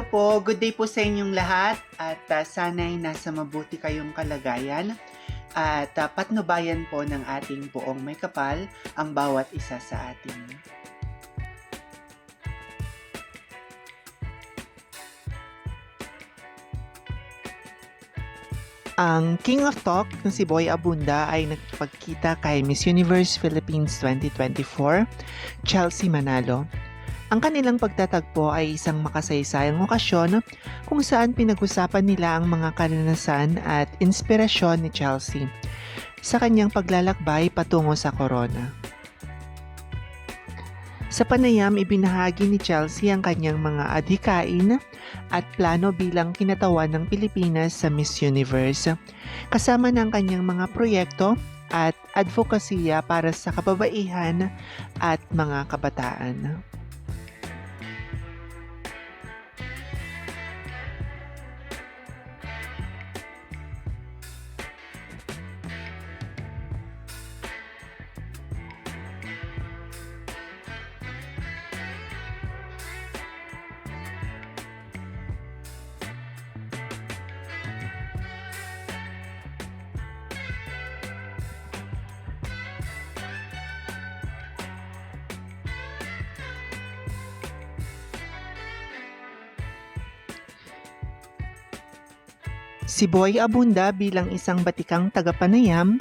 po, good day po sa inyong lahat at sana'y nasa mabuti kayong kalagayan at patnubayan po ng ating buong may kapal ang bawat isa sa atin. Ang King of Talk na si Boy Abunda ay nagpagkita kay Miss Universe Philippines 2024, Chelsea Manalo. Ang kanilang pagtatagpo ay isang makasaysayang okasyon kung saan pinag-usapan nila ang mga karanasan at inspirasyon ni Chelsea sa kanyang paglalakbay patungo sa corona. Sa panayam, ibinahagi ni Chelsea ang kanyang mga adhikain at plano bilang kinatawan ng Pilipinas sa Miss Universe, kasama ng kanyang mga proyekto at advokasya para sa kababaihan at mga kabataan. Si Boy Abunda bilang isang batikang tagapanayam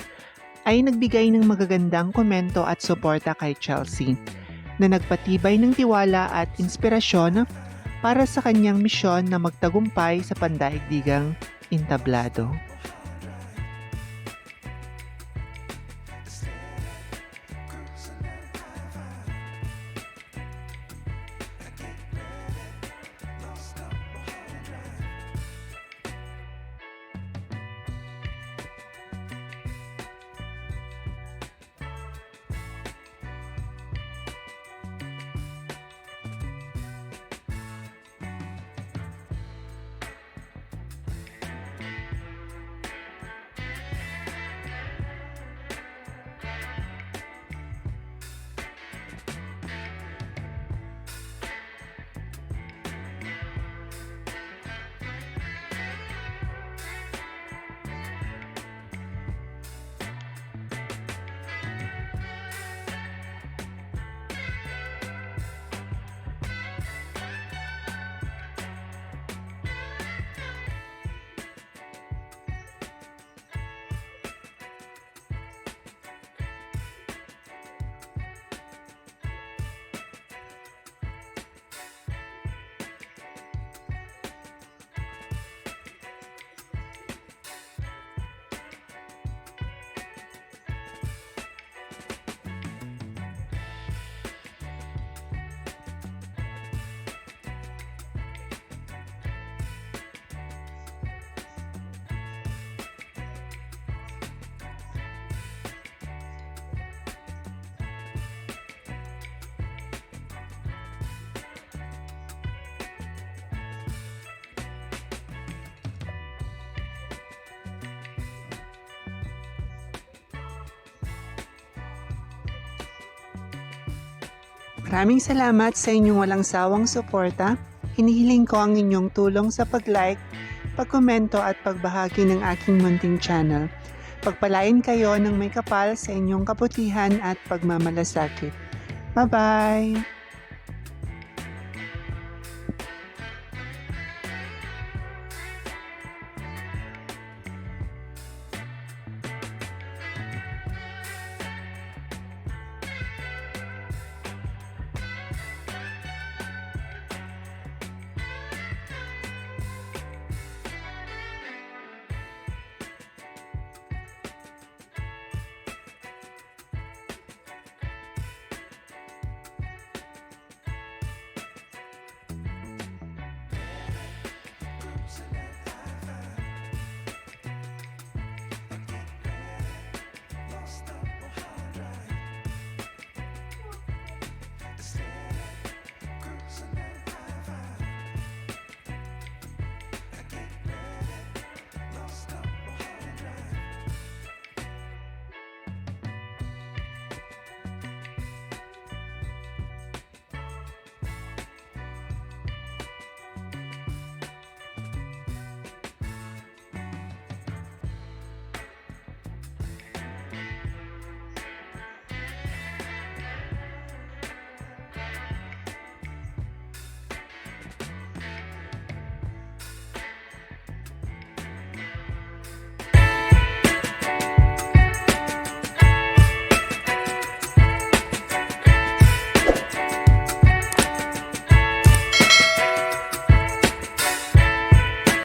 ay nagbigay ng magagandang komento at suporta kay Chelsea na nagpatibay ng tiwala at inspirasyon para sa kanyang misyon na magtagumpay sa pandaigdigang entablado. Maraming salamat sa inyong walang sawang suporta. Hinihiling ko ang inyong tulong sa pag-like, pag-komento at pagbahagi ng aking munting channel. Pagpalain kayo ng may kapal sa inyong kabutihan at pagmamalasakit. Bye-bye!